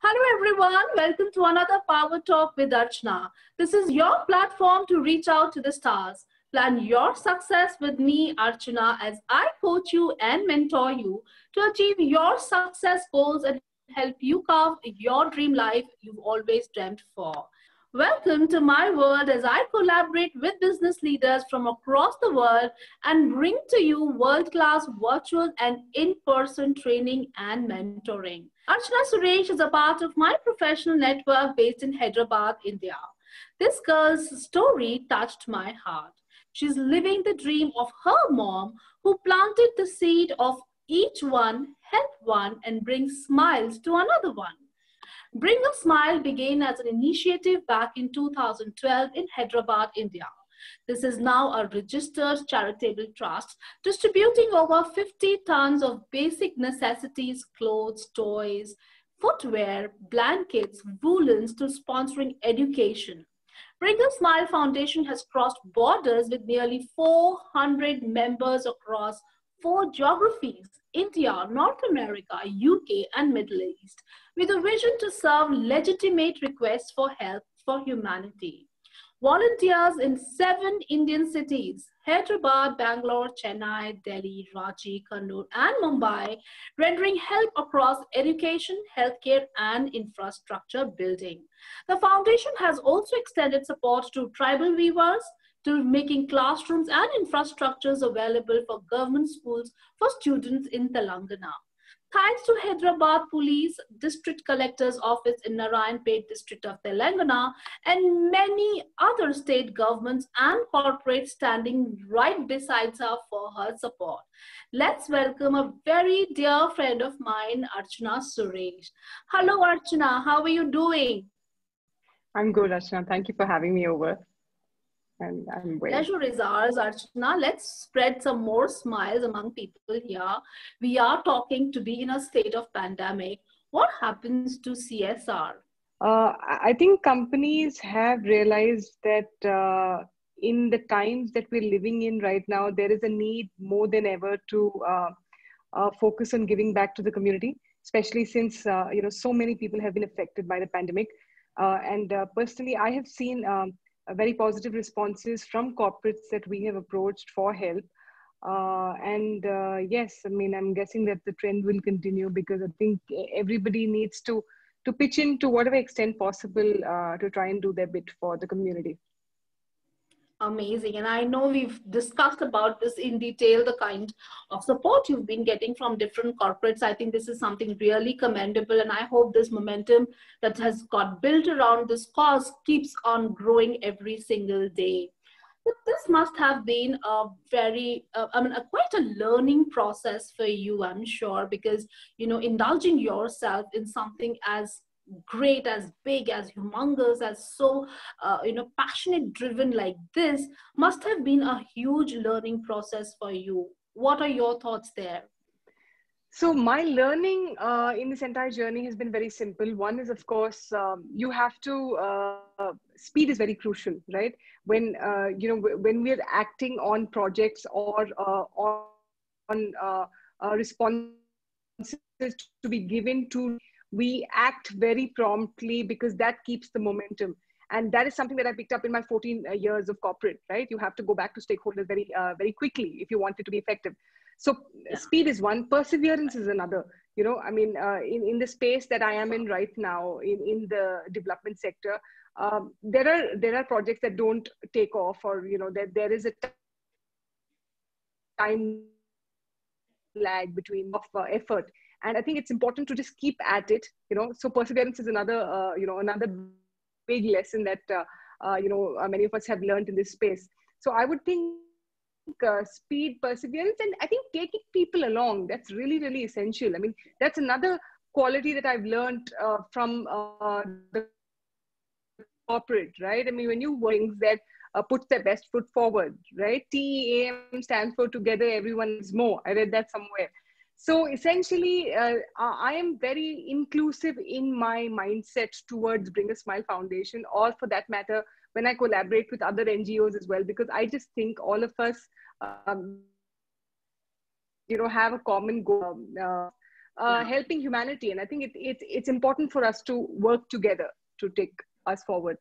Hello everyone, welcome to another Power Talk with Archana. This is your platform to reach out to the stars. Plan your success with me, Archana, as I coach you and mentor you to achieve your success goals and help you carve your dream life you've always dreamt for. Welcome to my world as I collaborate with business leaders from across the world and bring to you world class virtual and in person training and mentoring. Archana Suresh is a part of my professional network based in Hyderabad, India. This girl's story touched my heart. She's living the dream of her mom who planted the seed of each one, help one, and bring smiles to another one. Bring a Smile began as an initiative back in 2012 in Hyderabad, India. This is now a registered charitable trust distributing over 50 tons of basic necessities, clothes, toys, footwear, blankets, woolens to sponsoring education. Bring a Smile Foundation has crossed borders with nearly 400 members across four geographies: India, North America, UK, and Middle East, with a vision to serve legitimate requests for help for humanity. Volunteers in 7 Indian cities: Hyderabad, Bangalore, Chennai, Delhi, Ranchi, Kannur, and Mumbai, rendering help across education, healthcare, and infrastructure building. The foundation has also extended support to tribal weavers, to making classrooms and infrastructures available for government schools for students in Telangana. Thanks to Hyderabad Police District Collector's Office in Narayanpet district of Telangana and many other state governments and corporates standing right beside her for her support. Let's welcome a very dear friend of mine, Archana Suresh. Hello Archana, how are you doing? I'm good, Archana. Thank you for having me over. And I'm well. Pleasure is ours, Archana. Let's spread some more smiles among people here. We are talking to be in a state of pandemic. What happens to CSR? I think companies have realized that in the times that we're living in right now, there is a need more than ever to focus on giving back to the community, especially since so many people have been affected by the pandemic. And personally, I have seen very positive responses from corporates that we have approached for help. Yes, I mean, I'm guessing that the trend will continue because I think everybody needs to pitch in to whatever extent possible to try and do their bit for the community. Amazing. And I know we've discussed about this in detail, the kind of support you've been getting from different corporates. I think this is something really commendable. And I hope this momentum that has got built around this cause keeps on growing every single day. But this must have been a very, quite a learning process for you, I'm sure, because, indulging yourself in something as great, as big, as humongous, as so passionate driven like this must have been a huge learning process for you. What are your thoughts there? So my learning in this entire journey has been very simple. One is, of course, you have to speed is very crucial, right? When when we're acting on projects or on responses to be given to, we act very promptly because that keeps the momentum. And that is something that I picked up in my 14 years of corporate, right? You have to go back to stakeholders very quickly if you want it to be effective. So speed is one, perseverance is another. In the space that I am in right now, in the development sector, there are projects that don't take off, or there is a time lag between effort. And I think it's important to just keep at it. So perseverance is another another big lesson that many of us have learned in this space. So I would think speed, perseverance, and I think taking people along, that's really, really essential. I mean, that's another quality that I've learned from the corporate, right? I mean, when you work that puts their best foot forward, right? TEAM stands for Together Everyone is More. I read that somewhere. So essentially, I am very inclusive in my mindset towards Bring a Smile Foundation, or for that matter, when I collaborate with other NGOs as well, because I just think all of us, have a common goal. Yeah. helping humanity. And I think it's important for us to work together to take us forward.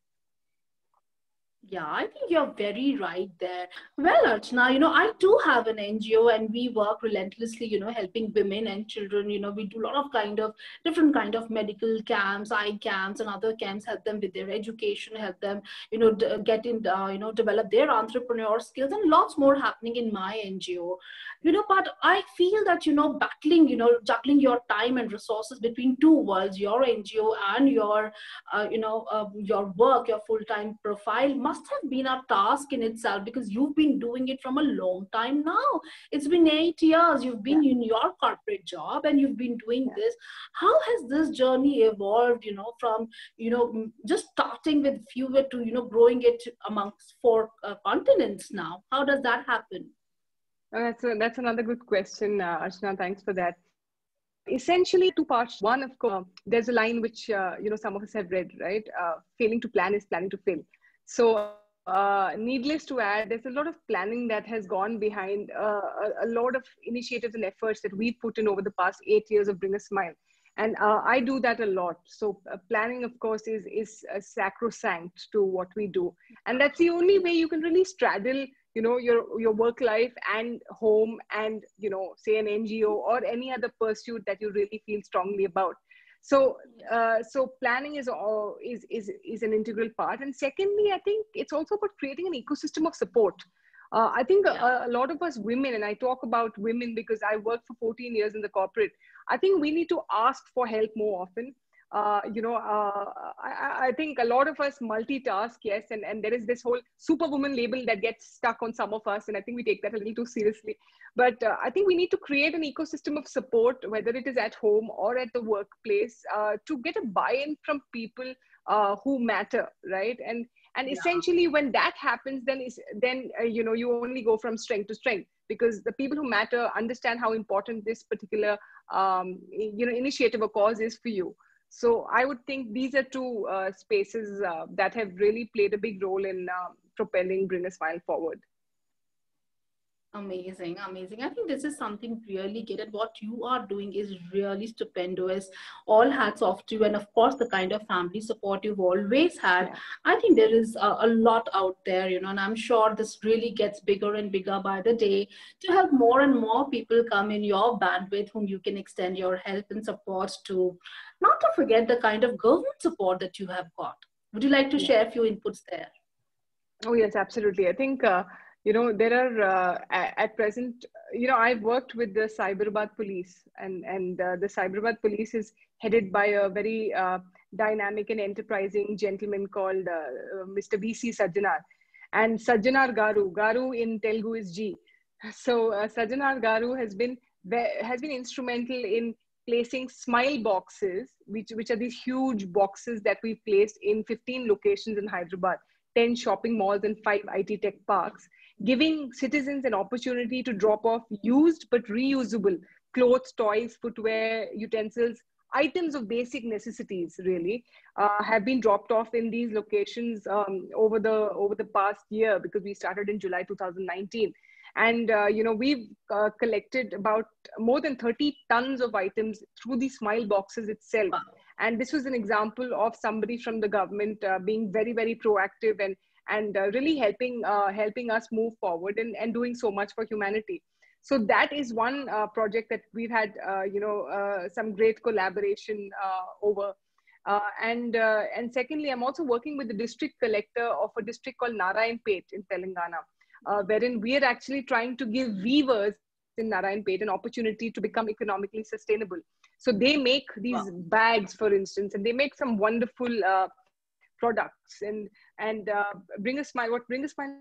Yeah, I think you're very right there. Well, Archana, I too have an NGO and we work relentlessly, helping women and children. We do a lot of different kind of medical camps, eye camps and other camps, help them with their education, help them, get in, develop their entrepreneur skills and lots more happening in my NGO. But I feel that, battling, juggling your time and resources between two worlds, your NGO and your work, your full-time profile must have been a task in itself, because you've been doing it from a long time now. It's been 8 years. You've been Yeah. in your corporate job and you've been doing Yeah. this. How has this journey evolved, from, just starting with fewer to, growing it amongst four continents now? How does that happen? That's another good question, Archana. Thanks for that. Essentially, two parts. One, of course, there's a line which some of us have read, right? Failing to plan is planning to fail. So, needless to add, there's a lot of planning that has gone behind a lot of initiatives and efforts that we've put in over the past 8 years of Bring a Smile. And I do that a lot. So planning, of course, is sacrosanct to what we do, and that's the only way you can really straddle, your work life and home, and say an NGO or any other pursuit that you really feel strongly about. So so planning is an integral part. And secondly, I think it's also about creating an ecosystem of support. I think Yeah. a lot of us women, and I talk about women because I worked for 14 years in the corporate, I think we need to ask for help more often. I think a lot of us multitask, yes, and there is this whole superwoman label that gets stuck on some of us, and I think we take that a little too seriously. But I think we need to create an ecosystem of support, whether it is at home or at the workplace, to get a buy-in from people who matter, right? And Yeah. essentially, when that happens, then you only go from strength to strength, because the people who matter understand how important this particular initiative or cause is for you. So I would think these are two spaces that have really played a big role in propelling Bring a Smile forward. Amazing, amazing. I think this is something really good, and what you are doing is really stupendous. All hats off to you, and of course, the kind of family support you've always had. Yeah. I think there is a lot out there, and I'm sure this really gets bigger and bigger by the day, to help more and more people come in your bandwidth whom you can extend your help and support to. Not to forget the kind of government support that you have got. Would you like to Yeah. share a few inputs there? Oh, yes, absolutely. I think, there are, at present, I've worked with the Hyderabad police, and the Hyderabad police is headed by a very dynamic and enterprising gentleman called Mr. VC Sajjanar. And Sajjanar Garu in Telugu is G. So Sajjanar Garu has been instrumental in placing smile boxes, which are these huge boxes that we've placed in 15 locations in Hyderabad, 10 shopping malls, and 5 IT tech parks, giving citizens an opportunity to drop off used but reusable clothes, toys, footwear, utensils, items of basic necessities, really, have been dropped off in these locations over the past year, because we started in July 2019. And we've collected about more than 30 tons of items through the smile boxes itself. Wow. And this was an example of somebody from the government being very, very proactive, and really helping us move forward, and doing so much for humanity. So that is one project that we've had some great collaboration over. And secondly, I'm also working with the district collector of a district called Narayanpet in Telangana, wherein we are actually trying to give weavers in Narayanpet an opportunity to become economically sustainable. So they make these Wow. bags, for instance, and they make some wonderful products. And Bring a Smile. What Bring a Smile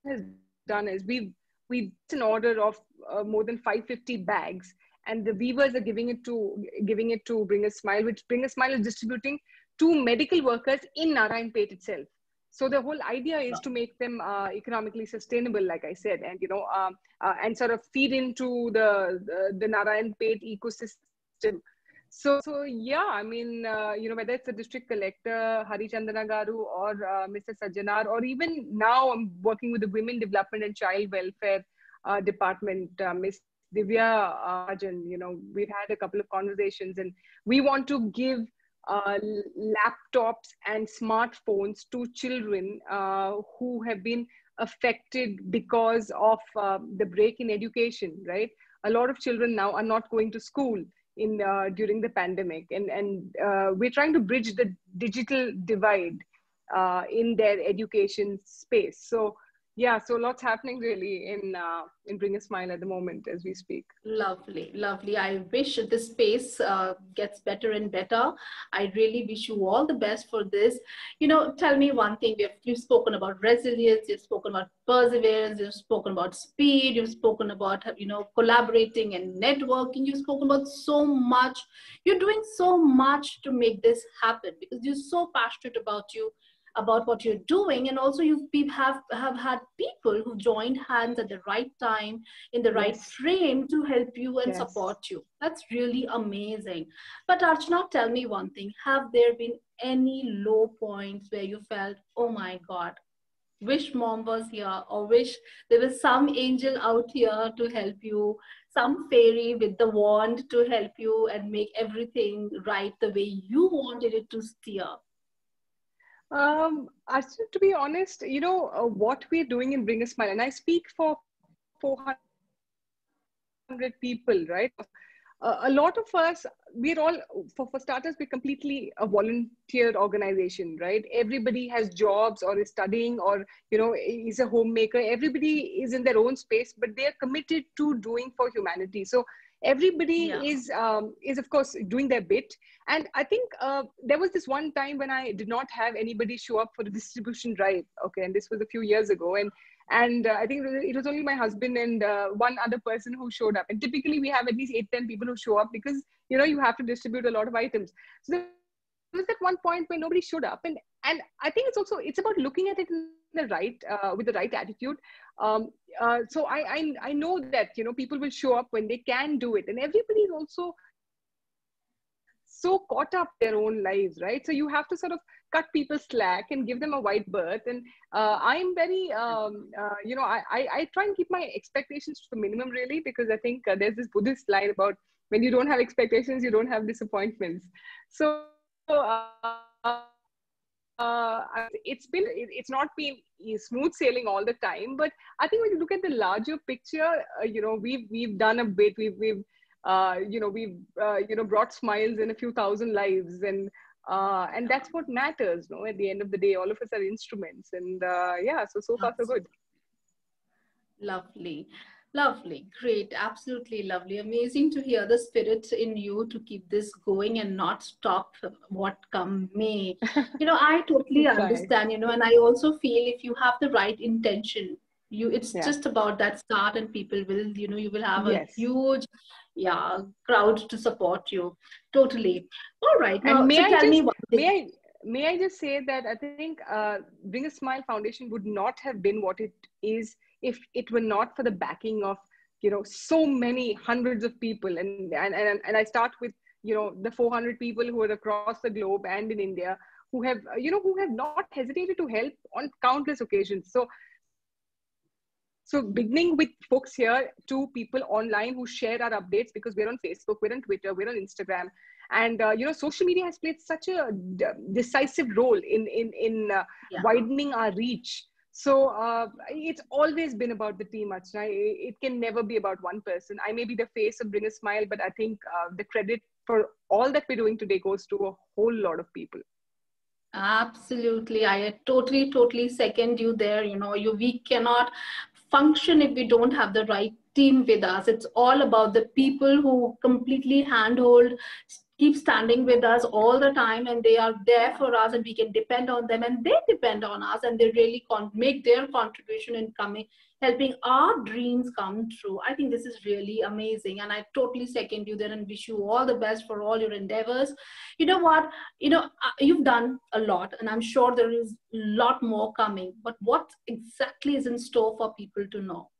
has done is we placed an order of more than 550 bags, and the weavers are giving it to Bring a Smile, which Bring a Smile is distributing to medical workers in Narayanpet itself. So the whole idea is to make them economically sustainable, like I said, and sort of feed into the Narayanpet ecosystem. So yeah, I mean, whether it's the district collector, Hari Chandana Garu, or Mr. Sajjanar, or even now I'm working with the Women Development and Child Welfare Department, Miss Divya, Rajan, we've had a couple of conversations, and we want to give laptops and smartphones to children who have been affected because of the break in education, right? A lot of children now are not going to school in during the pandemic, and we're trying to bridge the digital divide in their education space. So yeah, so lots happening really in Bring a Smile at the moment as we speak. Lovely, lovely. I wish this space gets better and better. I really wish you all the best for this. Tell me one thing. You've spoken about resilience, you've spoken about perseverance, you've spoken about speed, you've spoken about, collaborating and networking. You've spoken about so much. You're doing so much to make this happen because you're so passionate about what you're doing, and also have had people who joined hands at the right time in the right Yes. frame to help you and Yes. support you. That's really amazing. But Archana, tell me one thing. Have there been any low points where you felt, oh my God, wish mom was here, or wish there was some angel out here to help you, some fairy with the wand to help you and make everything right the way you wanted it to steer? Actually, to be honest, what we're doing in Bring a Smile, and I speak for 400 people, right? A lot of us, we're all, for starters, we're completely a volunteer organization, right? Everybody has jobs or is studying or, is a homemaker. Everybody is in their own space, but they are committed to doing for humanity. So everybody Yeah. is of course doing their bit. And I think there was this one time when I did not have anybody show up for the distribution drive. Okay, and this was a few years ago, and I think it was only my husband and one other person who showed up. And typically we have at least 8-10 people who show up because you have to distribute a lot of items. So there was that one point where nobody showed up, and I think it's about looking at it in the right with the right attitude. um, so I know that people will show up when they can do it, and everybody is also so caught up in their own lives, right? So you have to sort of cut people slack and give them a wide berth. And I'm very I try and keep my expectations to the minimum, really, because I think there's this Buddhist line about when you don't have expectations you don't have disappointments. So it's not been smooth sailing all the time, but I think when you look at the larger picture, we've done a bit. We've brought smiles in a few thousand lives, and that's what matters. No, at the end of the day, all of us are instruments, and yeah, so far so good. Lovely. Lovely. Great. Absolutely lovely. Amazing to hear the spirit in you to keep this going and not stop what come may. I We totally try. understand, and I also feel if you have the right intention, it's Yeah. just about that start and people will, you will have a Yes. huge, yeah, crowd to support you. Totally. All right. And Now, so tell me one thing. may I just say that I think Bring a Smile Foundation would not have been what it is if it were not for the backing of so many hundreds of people. And I start with the 400 people who are across the globe and in India, who have not hesitated to help on countless occasions. So beginning with folks here to people online who share our updates, because we're on Facebook, we're on Twitter, we're on Instagram. And social media has played such a decisive role in Yeah. widening our reach. So it's always been about the team, Archana. It can never be about one person. I may be the face of Bring a Smile, but I think the credit for all that we're doing today goes to a whole lot of people. Absolutely. I totally, totally second you there. We cannot function if we don't have the right team with us. It's all about the people who completely handhold, keep standing with us all the time, and they are there for us, and we can depend on them, and they depend on us, and they really make their contribution in coming, helping our dreams come true. I think this is really amazing, and I totally second you there and wish you all the best for all your endeavors. You know what? You've done a lot, and I'm sure there is a lot more coming, but what exactly is in store for people to know?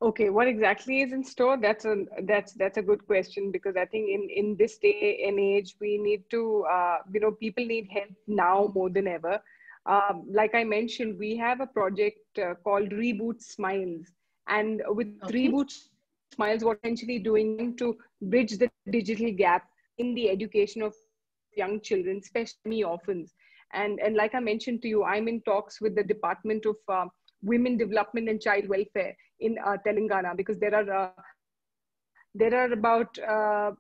Okay, what exactly is in store? That's a good question, because I think in this day and age we need to people need help now more than ever. Like I mentioned, we have a project called Reboot Smiles, And with Okay. Reboot Smiles, what we're essentially doing is trying to bridge the digital gap in the education of young children, especially semi-orphans. And like I mentioned to you, I'm in talks with the Department of Women Development and Child Welfare in Telangana, because there are about there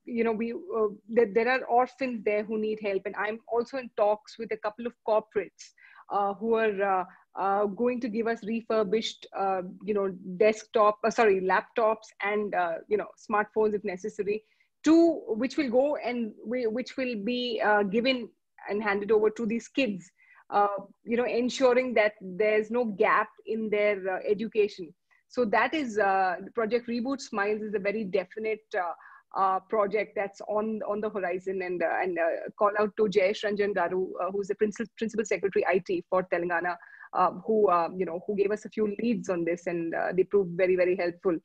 are orphans there who need help, and I'm also in talks with a couple of corporates who are going to give us refurbished laptops and smartphones if necessary, to which will go and which will be given and handed over to these kids, ensuring that there's no gap in their education. So that is Project Reboot Smiles is a very definite project that's on the horizon. And call out to Jayesh Ranjan Garu, who's the principal secretary IT for Telangana, who gave us a few leads on this, and they proved very, very helpful.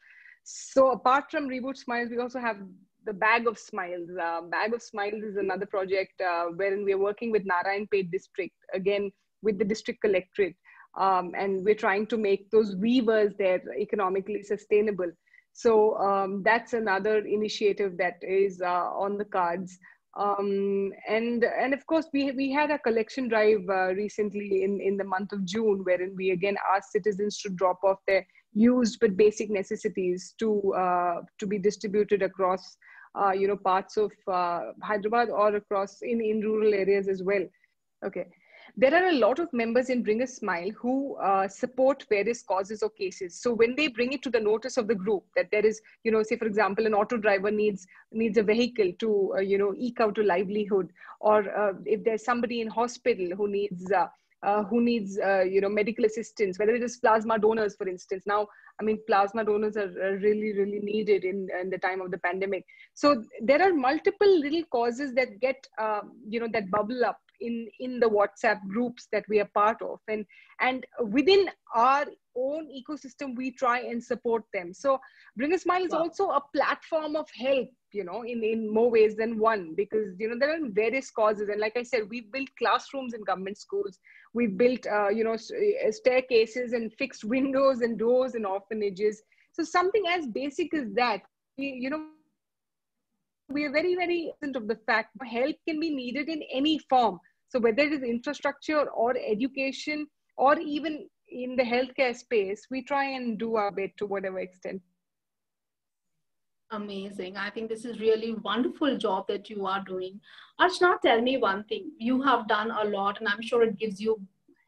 So apart from Reboot Smiles, we also have the Bag of Smiles. Bag of Smiles is another project wherein we are working with Narayanpet district, again with the district collectorate, and we're trying to make those weavers there economically sustainable. So that's another initiative that is on the cards. And of course, we had a collection drive recently in the month of June, wherein we again asked citizens to drop off their used but basic necessities to be distributed across parts of Hyderabad, or across in rural areas as well. Okay. There are a lot of members in Bring a Smile who support various causes or cases. So when they bring it to the notice of the group that there is, say for example, an auto driver needs a vehicle to, eke out a livelihood, or if there's somebody in hospital who needs medical assistance, whether it is plasma donors, for instance. Now, I mean, plasma donors are really, really needed in the time of the pandemic. So there are multiple little causes that get, that bubble up in the WhatsApp groups that we are part of, and within our own ecosystem we try and support them. So Bring a Smile is Wow. also a platform of help, in more ways than one, because there are various causes. And like I said, we've built classrooms in government schools, we've built staircases and fixed windows and doors in orphanages. So something as basic as that, we are very, very cognizant of the fact that help can be needed in any form. So whether it is infrastructure or education, or even in the healthcare space, we try and do our bit to whatever extent possible. Amazing. I think this is really wonderful job that you are doing. Archana, tell me one thing. You have done a lot, and I'm sure it gives you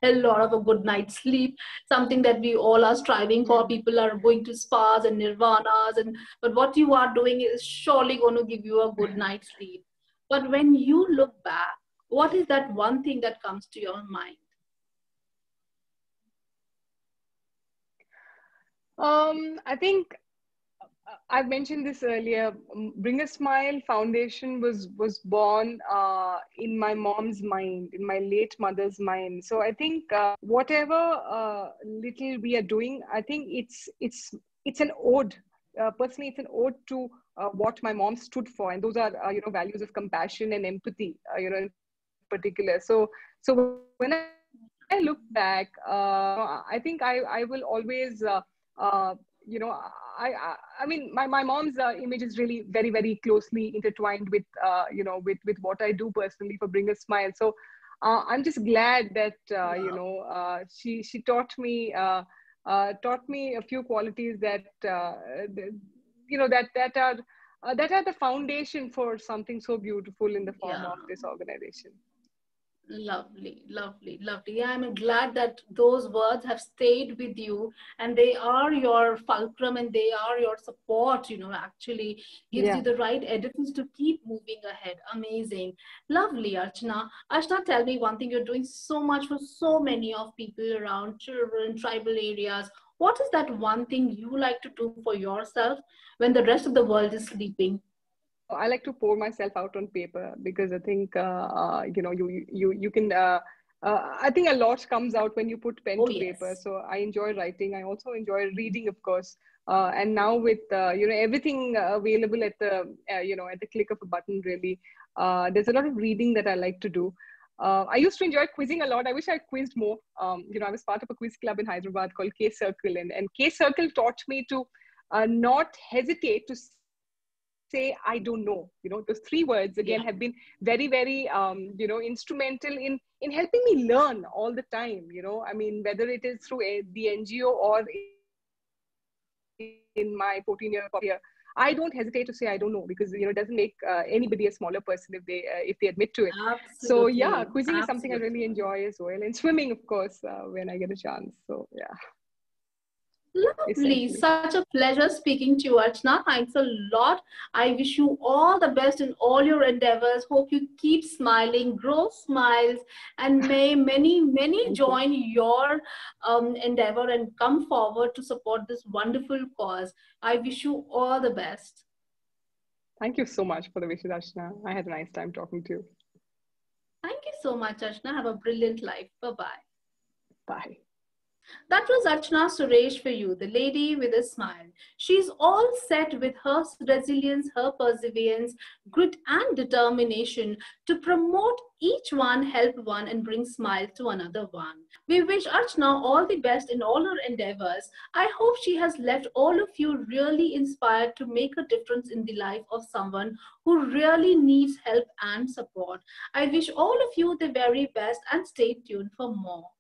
a lot of a good night's sleep, something that we all are striving for. People are going to spas and nirvanas, but what you are doing is surely going to give you a good night's sleep. But when you look back, what is that one thing that comes to your mind? I think I've mentioned this earlier. Bring a Smile Foundation was born in my mom's mind, in my late mother's mind. So I think whatever little we are doing, I think it's an ode. Personally, it's an ode to what my mom stood for, and those are values of compassion and empathy. In particular. So when I look back, I think I will always. I mean, my mom's image is really very, very closely intertwined with, with what I do personally for Bring a Smile. So I'm just glad that, Wow. she taught me a few qualities that, that are the foundation for something so beautiful in the form Yeah. of this organization. Lovely, lovely, lovely. Yeah, I'm glad that those words have stayed with you, and they are your fulcrum, and they are your support, actually gives you Yeah. the right edifice to keep moving ahead. Amazing. Lovely, Archana. Archana, tell me one thing. You're doing so much for so many of people around children, tribal areas. What is that one thing you like to do for yourself when the rest of the world is sleeping? I like to pour myself out on paper, because I think you can. I think a lot comes out when you put pen Oh, to paper. yes. So I enjoy writing. I also enjoy reading, of course. And now with everything available at the at the click of a button, really, there's a lot of reading that I like to do. I used to enjoy quizzing a lot. I wish I quizzed more. I was part of a quiz club in Hyderabad called K Circle, and K Circle taught me to not hesitate to say I don't know. Those three words again have been very, very instrumental in helping me learn all the time. I mean, whether it is through the NGO or in my 14-year career, I don't hesitate to say I don't know, because it doesn't make anybody a smaller person if they admit to it. So yeah, Absolutely. quizzing is something I really Absolutely. enjoy as well, and swimming, of course, when I get a chance. So yeah, Lovely. essentially. Such a pleasure speaking to you, Archana. Thanks a lot. I wish you all the best in all your endeavors. Hope you keep smiling, grow smiles, and may many, many Thank you. join your endeavor and come forward to support this wonderful cause. I wish you all the best. Thank you so much for the wishes, Archana. I had a nice time talking to you. Thank you so much, Archana. Have a brilliant life. Bye-bye. Bye. That was Archana Suresh for you, the lady with a smile. She's all set with her resilience, her perseverance, grit, and determination to promote each one, help one, and bring smile to another one. We wish Archana all the best in all her endeavors. I hope she has left all of you really inspired to make a difference in the life of someone who really needs help and support. I wish all of you the very best and stay tuned for more.